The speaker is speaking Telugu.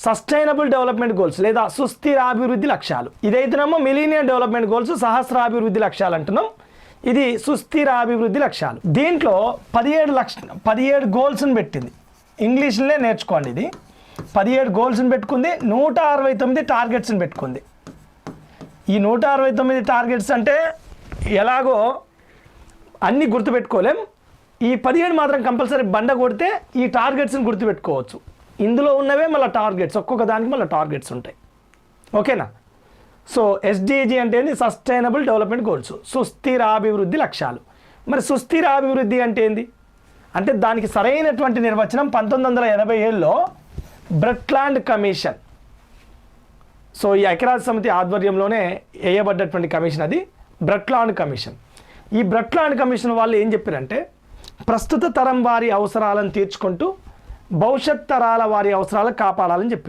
సస్టైనబుల్ డెవలప్మెంట్ గోల్స్ లేదా సుస్థిర అభివృద్ధి లక్ష్యాలు. ఇదైతేనేమో మిలీనియం డెవలప్మెంట్ గోల్స్, సహస్రాభివృద్ధి లక్ష్యాలు అంటున్నాం. ఇది సుస్థిర అభివృద్ధి లక్ష్యాలు. దీంట్లో 17 గోల్స్ని పెట్టింది. ఇంగ్లీష్లోనే నేర్చుకోండి. ఇది 17 గోల్స్ని పెట్టుకుంది, 169 టార్గెట్స్ని పెట్టుకుంది. ఈ 169 టార్గెట్స్ అంటే ఎలాగో అన్నీ గుర్తుపెట్టుకోలేం. ఈ 17 మాత్రం కంపల్సరీ బండ కొడితే ఈ టార్గెట్స్ని గుర్తుపెట్టుకోవచ్చు. ఇందులో ఉన్నవే మళ్ళీ టార్గెట్స్, ఒక్కొక్క దానికి మళ్ళీ టార్గెట్స్ ఉంటాయి. ఓకేనా? సో ఎస్డిజి అంటే ఏంది? సస్టైనబుల్ డెవలప్మెంట్ గోల్స్, సుస్థిర అభివృద్ధి లక్ష్యాలు. మరి సుస్థిర అభివృద్ధి అంటే ఏంది అంటే దానికి సరైనటువంటి నిర్వచనం 1987లో బ్రట్లాండ్ కమిషన్. సో ఈ ఐక్యరాజ్య సమితి ఆధ్వర్యంలోనే వేయబడ్డటువంటి కమిషన్ అది బ్రట్లాండ్ కమిషన్. ఈ బ్రట్లాండ్ కమిషన్ వాళ్ళు ఏం చెప్పారంటే ప్రస్తుత తరం వారి అవసరాలను తీర్చుకుంటూ భవిష్యత్ తరాల వారి అవసరాలను కాపాడాలని చెప్పారు.